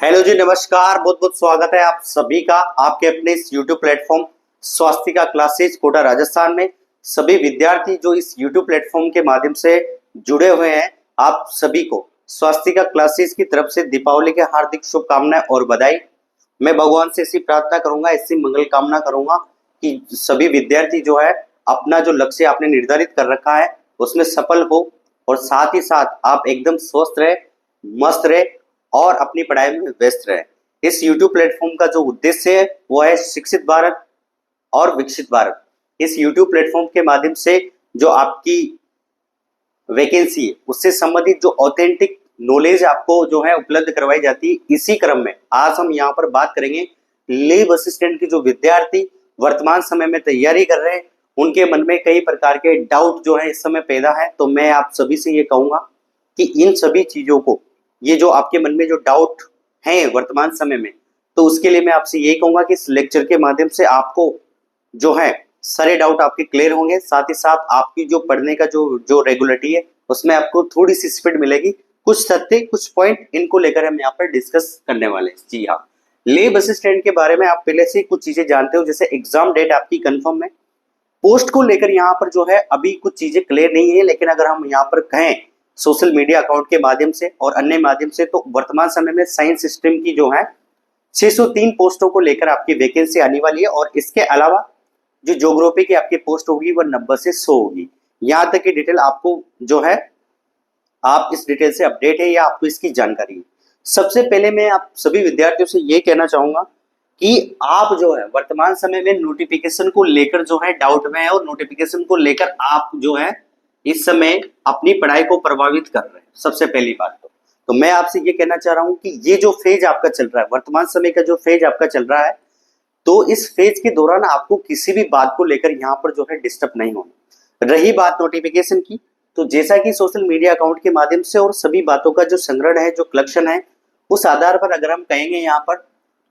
Hello जी, नमस्कार। बहुत बहुत स्वागत है आप सभी का आपके अपने इस YouTube platform Swastika classes Kota Rajasthan में। सभी विद्यार्थी जो इस YouTube प्लेटफॉर्म के माध्यम से जुड़े हुए हैं, आप सभी को स्वास्तिका क्लासेज की तरफ से दीपावली के हार्दिक शुभकामनाएं और बधाई। मैं भगवान से ऐसी प्रार्थना करूंगा, ऐसी मंगल कामना करूंगा कि सभी विद्यार्थी जो है अपना जो लक्ष्य आपने निर्धारित कर रखा है उसमें सफल हो और साथ ही साथ आप एकदम स्वस्थ रहे, मस्त रहे और अपनी पढ़ाई में व्यस्त रहे। इस YouTube प्लेटफॉर्म का जो उद्देश्य है वो है शिक्षित भारत और विकसित भारत। इस YouTube प्लेटफॉर्म के माध्यम से जो आपकी वैकेंसी है उससे संबंधित जो ऑथेंटिक नॉलेज आपको जो है उपलब्ध करवाई जाती है। इसी क्रम में आज हम यहाँ पर बात करेंगे लीव असिस्टेंट के जो विद्यार्थी वर्तमान समय में तैयारी कर रहे हैं, उनके मन में कई प्रकार के डाउट जो है इस समय पैदा है। तो मैं आप सभी से ये कहूंगा कि इन सभी चीजों को, ये जो आपके मन में जो डाउट है वर्तमान समय में, तो उसके लिए मैं आपसे यही कहूंगा कि इस लेक्चर के माध्यम से आपको जो है सारे डाउट आपके क्लियर होंगे। साथ ही साथ आपकी जो पढ़ने का जो जो रेगुलरिटी है उसमें आपको थोड़ी सी स्पीड मिलेगी। कुछ तथ्य, कुछ पॉइंट, इनको लेकर हम यहाँ पर डिस्कस करने वाले हैं। जी हाँ, लेब असिस्टेंट के बारे में आप पहले से कुछ चीजें जानते हो, जैसे एग्जाम डेट आपकी कंफर्म है। पोस्ट को लेकर यहाँ पर जो है अभी कुछ चीजें क्लियर नहीं है, लेकिन अगर हम यहाँ पर कहें सोशल मीडिया अकाउंट के माध्यम से और अन्य माध्यम से, तो वर्तमान समय में साइंस स्ट्रीम की जो है 603 पोस्टों को लेकर आपकी वैकेंसी आने वाली है। और इसके अलावा जो ज्योग्राफी की आपकी पोस्ट होगी वह 90 से 100 होगी। यहाँ तक की डिटेल आपको जो है, आप इस डिटेल से अपडेट है या आपको इसकी जानकारी है। सबसे पहले मैं आप सभी विद्यार्थियों से ये कहना चाहूंगा कि आप जो है वर्तमान समय में नोटिफिकेशन को लेकर जो है डाउट में है और नोटिफिकेशन को लेकर आप जो है इस समय अपनी पढ़ाई को प्रभावित कर रहे हैं। सबसे पहली बात तो मैं आपसे ये कहना चाह रहा हूं कि ये जो फेज आपका चल रहा है, वर्तमान समय का जो फेज आपका चल रहा है, तो इस फेज के दौरान आपको किसी भी बात को लेकर यहाँ पर जो है डिस्टर्ब नहीं होना। रही बात नोटिफिकेशन की, तो जैसा कि सोशल मीडिया अकाउंट के माध्यम से और सभी बातों का जो संग्रहण है, जो कलेक्शन है, उस आधार पर अगर हम कहेंगे यहाँ पर,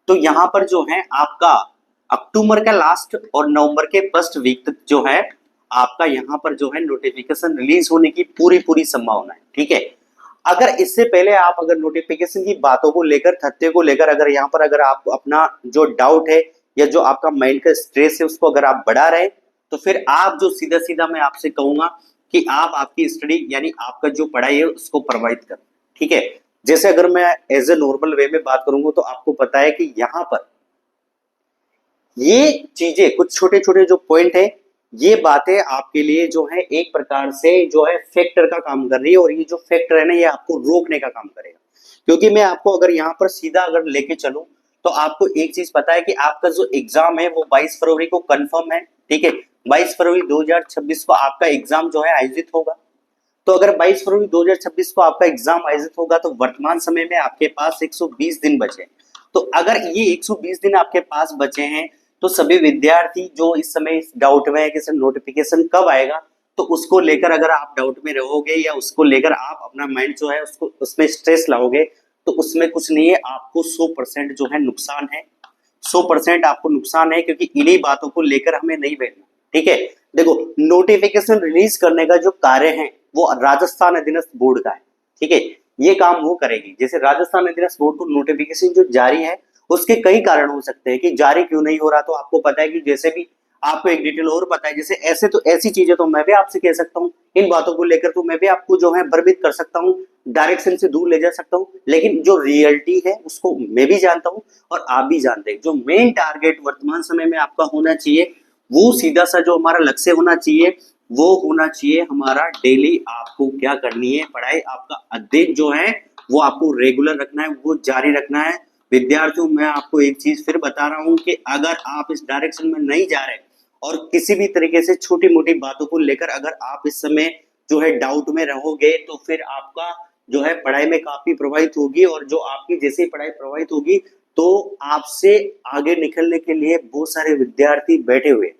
तो यहाँ पर जो है आपका अक्टूबर का लास्ट और नवंबर के फर्स्ट वीक तक जो है आपका यहाँ पर जो है नोटिफिकेशन रिलीज होने की पूरी पूरी संभावना है। ठीक है, अगर इससे पहले आप अगर नोटिफिकेशन की बातों को लेकर, तथ्य को लेकर, अगर यहाँ पर अगर आप अपना जो डाउट है या जो आपका माइंड का स्ट्रेस है उसको अगर आप बढ़ा रहे, तो फिर आप जो सीधा सीधा मैं आपसे कहूंगा कि आप आपकी स्टडी यानी आपका जो पढ़ाई है उसको प्रभावित कर। ठीक है, जैसे अगर मैं एज ए नॉर्मल वे में बात करूंगा तो आपको पता है कि यहाँ पर ये चीजें, कुछ छोटे छोटे जो पॉइंट है, ये बातें आपके लिए जो है एक प्रकार से जो है फैक्टर का काम कर रही है। और ये जो फैक्टर है ना, ये आपको रोकने का काम करेगा। क्योंकि मैं आपको अगर यहाँ पर सीधा अगर लेके चलूं, तो आपको एक चीज पता है कि आपका जो एग्जाम है वो 22 फरवरी को कंफर्म है। ठीक है, 22 फरवरी 2026 को आपका एग्जाम जो है आयोजित होगा। तो अगर 22 फरवरी 2026 को आपका एग्जाम आयोजित होगा, तो वर्तमान समय में आपके पास 120 दिन बचे। तो अगर ये 120 दिन आपके पास बचे हैं, तो सभी विद्यार्थी जो इस समय इस डाउट में है कि सर नोटिफिकेशन कब आएगा, तो उसको लेकर अगर आप डाउट में रहोगे या उसको लेकर आप अपना माइंड जो है उसको उसमें स्ट्रेस लाओगे, तो उसमें कुछ नहीं है, आपको 100% जो है नुकसान है। 100% आपको नुकसान है, क्योंकि इन्हीं बातों को लेकर हमें नहीं बैठना। ठीक है, देखो, नोटिफिकेशन रिलीज करने का जो कार्य है वो राजस्थान अधीनस्थ बोर्ड का है। ठीक है, ये काम वो करेगी। जैसे राजस्थान अधीनस्थ बोर्ड को नोटिफिकेशन जो जारी है, उसके कई कारण हो सकते हैं कि जारी क्यों नहीं हो रहा। तो आपको पता है कि जैसे भी आपको एक डिटेल और पता है, जैसे ऐसे तो ऐसी चीजें तो मैं भी आपसे कह सकता हूँ, इन बातों को लेकर तो मैं भी आपको जो है भ्रमित कर सकता हूँ, डायरेक्शन से दूर ले जा सकता हूँ, लेकिन जो रियलिटी है उसको मैं भी जानता हूँ और आप भी जानते हैं। जो मेन टारगेट वर्तमान समय में आपका होना चाहिए, वो सीधा सा जो हमारा लक्ष्य होना चाहिए, वो होना चाहिए हमारा डेली आपको क्या करनी है, पढ़ाई, आपका अध्ययन जो है वो आपको रेगुलर रखना है, वो जारी रखना है। विद्यार्थियों, मैं आपको एक चीज फिर बता रहा हूं कि अगर आप इस डायरेक्शन में नहीं जा रहे और किसी भी तरीके से छोटी मोटी बातों को लेकर अगर आप इस समय जो है डाउट में रहोगे, तो फिर आपका जो है पढ़ाई में काफी प्रभावित होगी। और जो आपकी जैसे ही पढ़ाई प्रभावित होगी, तो आपसे आगे निकलने के लिए बहुत सारे विद्यार्थी बैठे हुए।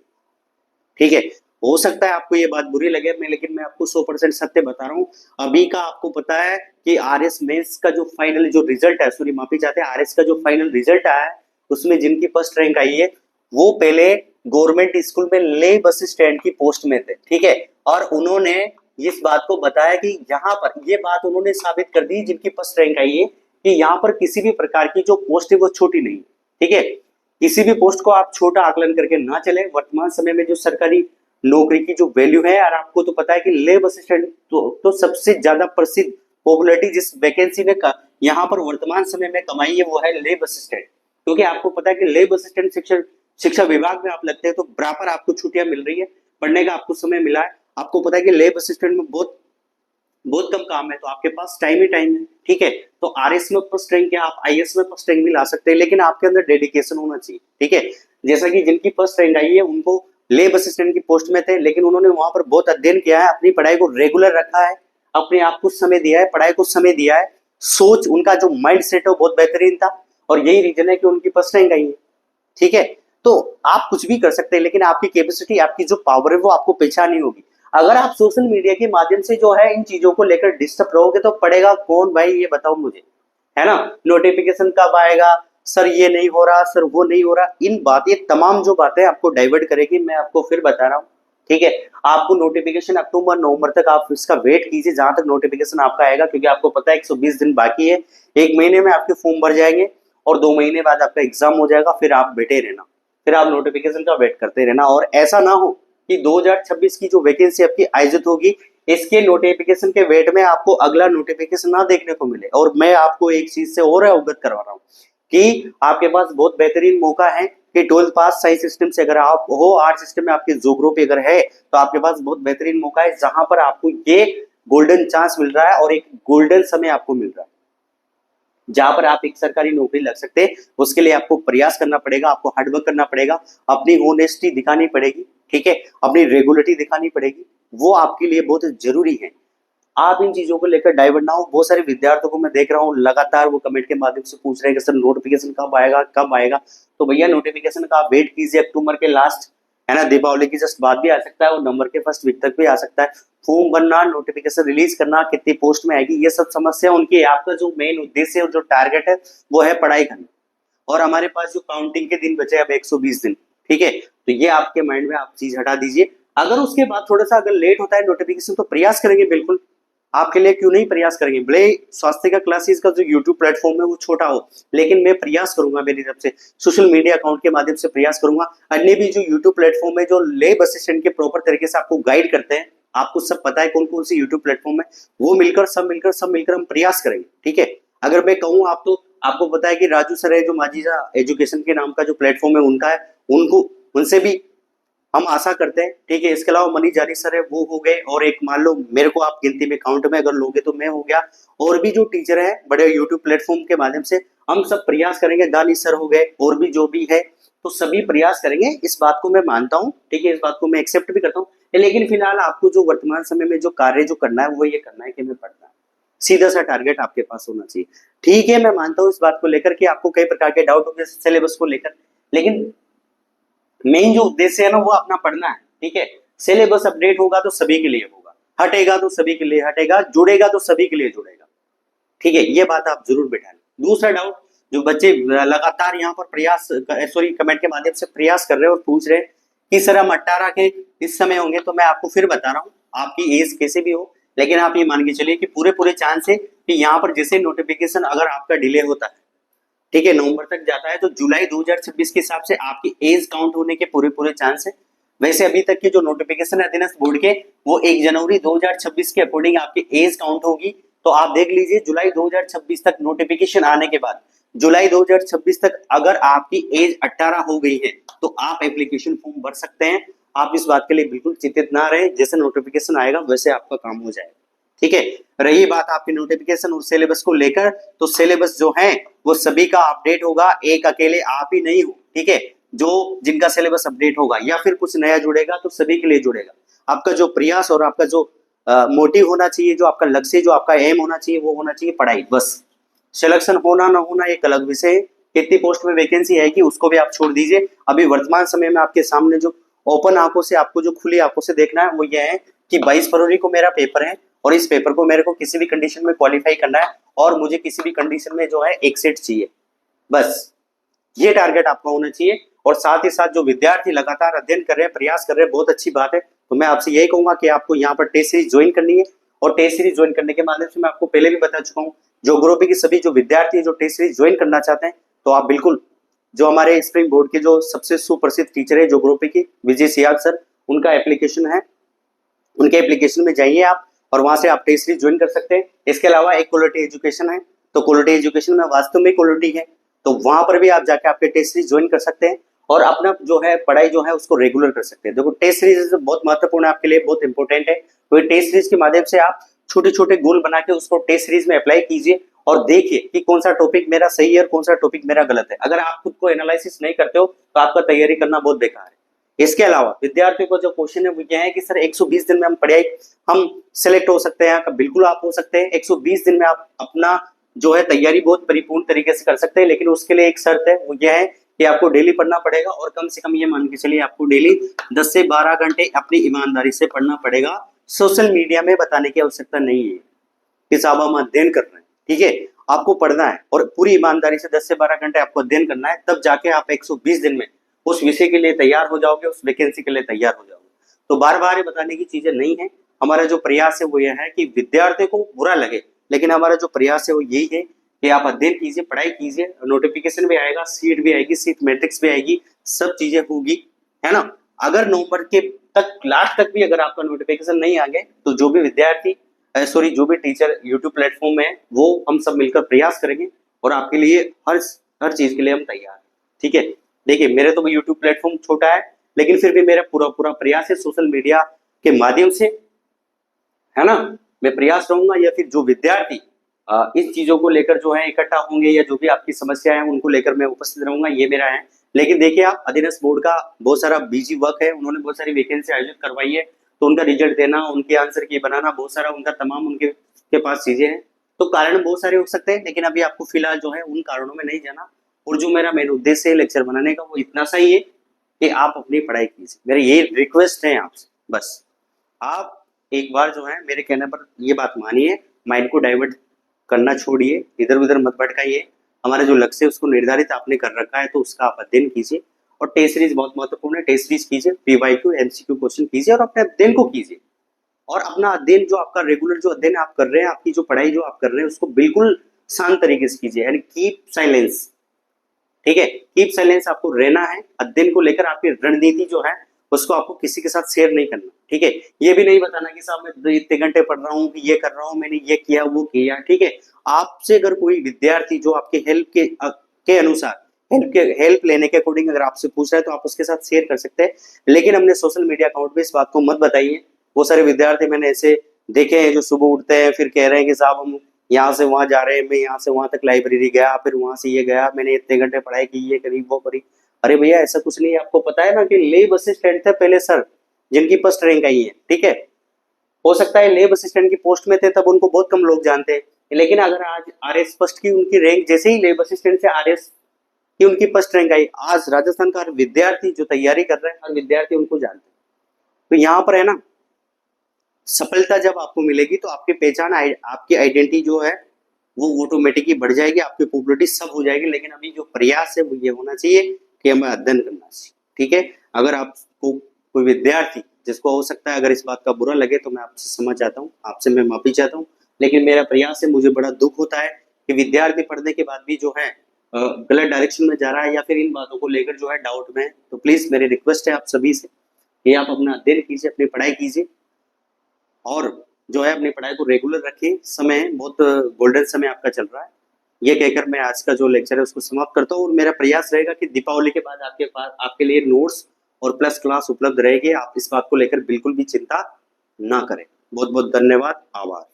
ठीक है, हो सकता है आपको ये बात बुरी लगे, लेकिन मैं आपको 100% सत्य बता रहा हूँ। अभी का आपको पता है कि आरएस मेंस का जो फाइनल जो रिजल्ट है, सॉरी माफी चाहते हैं, आरएस का जो फाइनल रिजल्ट आया है उसमें जिनकी फर्स्ट रैंक आई है वो पहले गवर्नमेंट स्कूल में लेब असिस्टेंट की पोस्ट में थे। ठीक है, और उन्होंने इस बात को बताया कि यहाँ पर ये बात उन्होंने साबित कर दी, जिनकी फर्स्ट रैंक आई है, कि यहाँ पर किसी भी प्रकार की जो पोस्ट है वो छोटी नहीं है, ठीक है। किसी भी पोस्ट को आप छोटा आकलन करके ना चले। वर्तमान समय में जो सरकारी नौकरी की जो वैल्यू है, और आपको तो पता है कि लैब असिस्टेंट तो सबसे ज्यादा प्रसिद्ध पॉपुलैरिटी जिस वैकेंसी ने यहाँ पर वर्तमान समय में कमाई है वो है लैब असिस्टेंट। क्योंकि आपको पता है कि लैब असिस्टेंट शिक्षा विभाग में आप लगते हैं तो बराबर आपको छुट्टियां मिल रही है, पढ़ने का आपको समय मिला है। आपको पता है कि लैब असिस्टेंट में बहुत बहुत कम काम है, तो आपके पास टाइम ही टाइम है, ठीक है। तो आरएस में फर्स्ट रैंक या आप आईएएस में फर्स्ट रैंक भी ला सकते हैं, लेकिन आपके अंदर डेडिकेशन होना चाहिए, ठीक है। जैसा कि जिनकी फर्स्ट रैंक आई है उनको लैब असिस्टेंट की पोस्ट में थे, लेकिन उन्होंने वहां पर बहुत अध्ययन किया है, अपनी पढ़ाई को रेगुलर रखा है, अपने आप को समय दिया है, पढ़ाई को समय दिया है, सोच उनका जो माइंड सेट है वो बहुत बेहतरीन था, और यही रीजन है कि उनकी फर्स्ट रैंक आई है, ठीक है। तो आप कुछ भी कर सकते हैं, लेकिन आपकी कैपेसिटी, आपकी जो पावर है वो आपको पहचानी होगी। अगर आप सोशल मीडिया के माध्यम से जो है इन चीजों को लेकर डिस्टर्ब रहोगे तो पढ़ेगा कौन भाई, ये बताओ मुझे, है ना। नोटिफिकेशन कब आएगा, सर ये नहीं हो रहा, सर वो नहीं हो रहा, इन बात, ये तमाम जो बातें आपको डाइवर्ट करेगी, मैं आपको फिर बता रहा हूँ, ठीक है। आपको नोटिफिकेशन अक्टूबर नवंबर तक आप इसका वेट कीजिए, जहां तक नोटिफिकेशन आपका आएगा, क्योंकि आपको पता है 120 दिन बाकी है, एक महीने में आपके फॉर्म भर जाएंगे और 2 महीने बाद आपका एग्जाम हो जाएगा, फिर आप बैठे रहना, फिर आप नोटिफिकेशन का वेट करते रहना। और ऐसा ना हो कि 2026 की जो वैकेंसी आपकी आयोजित होगी, इसके नोटिफिकेशन के वेट में आपको अगला नोटिफिकेशन ना देखने को मिले। और मैं आपको एक चीज से और अवगत करवा रहा हूँ कि आपके पास बहुत बेहतरीन मौका है कि 12th पास साइंस सिस्टम से अगर आप हो, आर्ट सिस्टम में आपके ज्योग्राफी अगर है, तो आपके पास बहुत बेहतरीन मौका है, जहां पर आपको ये गोल्डन चांस मिल रहा है और एक गोल्डन समय आपको मिल रहा है, जहां पर आप एक सरकारी नौकरी लग सकते हैं। उसके लिए आपको प्रयास करना पड़ेगा, आपको हार्डवर्क करना पड़ेगा, अपनी होनेस्टी दिखानी पड़ेगी, ठीक है, अपनी रेगुलरिटी दिखानी पड़ेगी, वो आपके लिए बहुत जरूरी है। आप इन चीजों को लेकर डाइवर्ट ना हो। बहुत सारे विद्यार्थियों को मैं देख रहा हूँ लगातार वो कमेंट के माध्यम से पूछ रहे हैं कि सर नोटिफिकेशन कब आएगा, कब आएगा। तो भैया नोटिफिकेशन का आप वेट कीजिए, अक्टूबर के लास्ट, है ना, दीपावली की जस्ट बाद भी आ सकता है और नवंबर के फर्स्ट वीक तक भी आ सकता है। फॉर्म भरना, नोटिफिकेशन रिलीज करना, कितनी पोस्ट में आएगी, ये सब समस्या उनकी है। आपका जो मेन उद्देश्य और जो टारगेट है वो है पढ़ाई करना, और हमारे पास जो काउंटिंग के दिन बचे अब 120 दिन, ठीक है। तो ये आपके माइंड में आप चीज हटा दीजिए। अगर उसके बाद थोड़ा सा अगर लेट होता है नोटिफिकेशन तो प्रयास करेंगे, बिल्कुल आपके लिए क्यों नहीं प्रयास करेंगे। भले स्वास्थ्य का क्लासेस का जो यूट्यूब प्लेटफॉर्म है वो छोटा हो, लेकिन मैं प्रयास करूंगा, मेरी तरफ से सोशल मीडिया अकाउंट के माध्यम से प्रयास करूंगा। अन्य भी जो यूट्यूब प्लेटफॉर्म है जो लैब असिस्टेंट के प्रॉपर तरीके से आपको गाइड करते हैं, आपको सब पता है कौन कौन सी यूट्यूब प्लेटफॉर्म है, वो मिलकर सब मिलकर हम प्रयास करेंगे, ठीक है। अगर मैं कहूँ आप तो आपको पता है कि राजू सर है जो माजीजा एजुकेशन के नाम का जो प्लेटफॉर्म है उनका है, उनको उनसे भी हम आशा करते हैं, ठीक है। इसके अलावा मनीष जानी सर है वो हो गए, और एक मान लो मेरे को आप गिनती में काउंट में अगर लोगे तो मैं हो गया, और भी जो टीचर है बड़े यूट्यूब प्लेटफॉर्म के माध्यम से हम सब प्रयास करेंगे। दानिश सर हो गए, और भी जो भी है, तो सभी प्रयास करेंगे। इस बात को मैं मानता हूँ, ठीक है, इस बात को मैं एक्सेप्ट भी करता हूँ, लेकिन फिलहाल आपको जो वर्तमान समय में जो कार्य जो करना है वो ये करना है कि मैं पढ़ना है, सीधा सा टारगेट आपके पास होना चाहिए, ठीक है। मैं मानता हूँ इस बात को लेकर कि आपको कई प्रकार के डाउट होंगे सिलेबस को लेकर, लेकिन मेन जो उद्देश्य है ना वो अपना पढ़ना है, ठीक है। सिलेबस अपडेट होगा तो सभी के लिए होगा, हटेगा तो सभी के लिए हटेगा, जुड़ेगा तो सभी के लिए जुड़ेगा, ठीक है। ये बात आप जरूर बैठा लें। दूसरा डाउट जो बच्चे लगातार यहाँ पर प्रयास कमेंट के माध्यम से प्रयास कर रहे हैं और पूछ रहे हैं कि सर हम 18 के इस समय होंगे, तो मैं आपको फिर बता रहा हूँ, आपकी एज कैसे भी हो, लेकिन आप ये मान के चलिए कि पूरे चांस है कि यहाँ पर जैसे नोटिफिकेशन अगर आपका डिले होता है, ठीक है, नवंबर तक जाता है, तो जुलाई 2026 के हिसाब से आपकी एज काउंट होने के पूरे चांस है। वैसे अभी तक की जो नोटिफिकेशन है अधीनस्थ बोर्ड के, वो 1 जनवरी 2026 के अकॉर्डिंग आपकी एज काउंट होगी। तो आप देख लीजिए जुलाई 2026 तक नोटिफिकेशन आने के बाद, जुलाई 2026 तक अगर आपकी एज 18 हो गई है तो आप एप्लीकेशन फॉर्म भर सकते हैं। आप इस बात के लिए बिल्कुल चिंतित ना रहे, जैसे नोटिफिकेशन आएगा वैसे आपका काम हो जाएगा, ठीक है। रही बात आपकी नोटिफिकेशन और सिलेबस को लेकर, तो सिलेबस जो है वो सभी का अपडेट होगा, एक अकेले आप ही नहीं हो, ठीक है। जो जिनका सिलेबस अपडेट होगा या फिर कुछ नया जुड़ेगा तो सभी के लिए जुड़ेगा। आपका जो प्रयास और आपका जो मोटिव होना चाहिए, जो आपका लक्ष्य, जो आपका एम होना चाहिए, वो होना चाहिए पढ़ाई, बस। सिलेक्शन होना ना होना एक अलग विषय है, कितनी पोस्ट में वैकेंसी है कि उसको भी आप छोड़ दीजिए। अभी वर्तमान समय में आपके सामने जो ओपन आंखों से, आपको जो खुली आंखों से देखना है वो ये है कि 22 फरवरी को मेरा पेपर है, और इस पेपर को मेरे को किसी भी कंडीशन में क्वालिफाई करना है, और मुझे किसी भी कंडीशन में जो है एक सेट चाहिए, बस। ये टारगेट आपका होना चाहिए। और साथ ही साथ जो विद्यार्थी लगातार अध्ययन कर रहे हैं, प्रयास कर रहे हैं, बहुत अच्छी बात है। तो मैं आपसे यही कहूंगा कि आपको यहाँ पर टेस्ट सीरीज ज्वाइन करनी है, और टेस्ट सीरीज ज्वाइन करने के माध्यम से मैं आपको पहले भी बता चुका हूँ ज्योग्राफी के सभी जो विद्यार्थी जो टेस्ट सीरीज ज्वाइन करना चाहते हैं तो आप बिल्कुल जो हमारे स्प्रिंग बोर्ड के जो सबसे सुप्रसिद्ध टीचर है ज्योग्राफी की विजय सियाल सर, उनका एप्लीकेशन है, उनके एप्लीकेशन में जाइए आप और वहां से आप टेस्ट सीरीज ज्वाइन कर सकते हैं। इसके अलावा एक क्वालिटी एजुकेशन है, तो क्वालिटी एजुकेशन में वास्तव में क्वालिटी है, तो वहां पर भी आप जाके आपके टेस्ट सीरीज ज्वाइन कर सकते हैं और अपना जो है पढ़ाई जो है उसको रेगुलर कर सकते हैं। देखो टेस्ट सीरीज बहुत महत्वपूर्ण है आपके लिए, बहुत इंपॉर्टेंट है। तो टेस्ट सीरीज के माध्यम से आप छोटे छोटे गोल बना के उसको टेस्ट सीरीज में अप्लाई कीजिए और देखिए कि कौन सा टॉपिक मेरा सही है और कौन सा टॉपिक मेरा गलत है। अगर आप खुद को एनालिसिस नहीं करते हो तो आपका तैयारी करना बहुत बेकार है। इसके अलावा विद्यार्थियों को जो क्वेश्चन है वो क्या है कि सर 120 दिन में हम सेलेक्ट हो सकते हैं, बिल्कुल आप हो सकते हैं। 120 दिन में आप अपना जो है तैयारी बहुत परिपूर्ण तरीके से कर सकते हैं, लेकिन उसके लिए एक शर्त है, वो यह है कि आपको डेली पढ़ना पड़ेगा और कम से कम ये मान के चलिए आपको डेली 10 से 12 घंटे अपनी ईमानदारी से पढ़ना पड़ेगा। सोशल मीडिया में बताने की आवश्यकता नहीं है कि साहब हम अध्ययन कर रहे हैं, ठीक है, आपको पढ़ना है और पूरी ईमानदारी से 10 से 12 घंटे आपको अध्ययन करना है, तब जाके आप 120 दिन में उस विषय के लिए तैयार हो जाओगे, उस वैकेंसी के लिए तैयार हो जाओगे। तो बार बार ये बताने की चीजें नहीं है। हमारा जो प्रयास है वो यह है कि विद्यार्थी को बुरा लगे, लेकिन हमारा जो प्रयास है वो यही है कि आप अध्ययन कीजिए, पढ़ाई कीजिए, नोटिफिकेशन भी आएगा, सीट भी आएगी, सीट मैट्रिक्स भी आएगी, सब चीजें होगी, है ना। अगर नवंबर के तक लास्ट तक भी अगर आपका नोटिफिकेशन नहीं आ गए तो जो भी विद्यार्थी जो भी टीचर यूट्यूब प्लेटफॉर्म में है वो हम सब मिलकर प्रयास करेंगे और आपके लिए हर चीज के लिए हम तैयार हैं, ठीक है। देखिए मेरे तो यूट्यूब प्लेटफॉर्म छोटा है, लेकिन फिर भी मेरा पूरा प्रयास है सोशल मीडिया के माध्यम से, है ना, मैं प्रयास रहूंगा या फिर जो विद्यार्थी इस चीजों को लेकर जो है इकट्ठा होंगे या जो भी आपकी समस्या है उनको लेकर मैं उपस्थित रहूंगा, ये मेरा है। लेकिन देखिए आप अधीनस्थ बोर्ड का बहुत सारा बिजी वर्क है, उन्होंने बहुत सारी वैकेंसी आयोजित करवाई है, तो उनका रिजल्ट देना, उनके आंसर की बनाना, बहुत सारा उनका तमाम उनके के पास चीजें हैं, तो कारण बहुत सारे हो सकते हैं, लेकिन अभी आपको फिलहाल जो है उन कारणों में नहीं जाना। और जो मेरा मेन उद्देश्य है लेक्चर बनाने का वो इतना सा ही है कि आप अपनी पढ़ाई कीजिए, मेरी ये रिक्वेस्ट है आपसे। बस आप एक बार जो है मेरे कहने पर ये बात मानिए, माइंड को डाइवर्ट करना छोड़िए, इधर उधर मत भटकाइए। हमारा जो लक्ष्य है उसको निर्धारित आपने कर रखा है तो उसका आप अध्ययन कीजिए और टेस्ट सीरीज बहुत महत्वपूर्ण है, टेस्ट सीरीज कीजिए, पीवाईक्यू एमसीक्यू क्वेश्चन कीजिए और अपने अध्ययन को कीजिए। और अपना अध्ययन जो आपका रेगुलर जो अध्ययन आप कर रहे हैं, आपकी जो पढ़ाई जो आप कर रहे हैं उसको बिल्कुल शांत तरीके से कीजिए, यानी कीप साइलेंस, ठीक है, कीप साइलेंस आपको रहना है। अध्ययन को लेकर आपकी रणनीति जो है उसको आपको किसी के साथ शेयर नहीं करना, ठीक है। ये भी नहीं बताना कि साहब मैं इतने घंटे पढ़ रहा हूँ, कि ये कर रहा हूँ, मैंने ये किया वो किया, ठीक है। आपसे अगर कोई विद्यार्थी जो आपके हेल्प के अनुसार हेल्प लेने के अकॉर्डिंग अगर आपसे पूछ रहा है तो आप उसके साथ शेयर कर सकते हैं, लेकिन हमने सोशल मीडिया अकाउंट पे इस बात को मत बताइए। वो सारे विद्यार्थी मैंने ऐसे देखे हैं जो सुबह उठते हैं फिर कह रहे हैं कि साहब हम यहाँ से वहां जा रहे हैं, मैं यहाँ से वहां तक लाइब्रेरी गया, फिर वहां से ये गया, मैंने इतने घंटे पढ़ाई की, ये करी वो करी। अरे भैया ऐसा कुछ नहीं है, आपको पता है ना कि लेब असिस्टेंट थे पहले सर, जिनकी फर्स्ट रैंक आई है, ठीक है। हो सकता है लेब असिस्टेंट की पोस्ट में थे तब उनको बहुत कम लोग जानते हैं, लेकिन अगर आज आरएस फर्स्ट की उनकी रैंक, जैसे ही लेब असिस्टेंट से आरएस की उनकी फर्स्ट रैंक आई, आज राजस्थान का हर विद्यार्थी जो तैयारी कर रहा है हर विद्यार्थी उनको जानते हैं। तो यहाँ पर है ना, सफलता जब आपको मिलेगी तो आपकी पहचान, आपकी आइडेंटिटी जो है वो ऑटोमेटिकली बढ़ जाएगी, आपकी पॉपुलरिटी सब हो जाएगी। लेकिन अभी जो प्रयास है वो ये होना चाहिए कि हमें अध्ययन करना चाहिए, ठीक है। अगर आपको कोई विद्यार्थी जिसको हो सकता है अगर इस बात का बुरा लगे तो मैं आपसे क्षमा चाहता हूँ, आपसे मैं माफी चाहता हूँ, लेकिन मेरा प्रयास है, मुझे बड़ा दुख होता है कि विद्यार्थी पढ़ने के बाद भी जो है गलत डायरेक्शन में जा रहा है या फिर इन बातों को लेकर जो है डाउट में। तो प्लीज मेरी रिक्वेस्ट है आप सभी से कि आप अपना अध्ययन कीजिए, अपनी पढ़ाई कीजिए और जो है अपनी पढ़ाई को रेगुलर रखिए। समय बहुत गोल्डन समय आपका चल रहा है। ये कहकर मैं आज का जो लेक्चर है उसको समाप्त करता हूँ और मेरा प्रयास रहेगा कि दीपावली के बाद आपके पास आपके लिए नोट्स और प्लस क्लास उपलब्ध रहेगी। आप इस बात को लेकर बिल्कुल भी चिंता ना करें। बहुत बहुत धन्यवाद, आभार।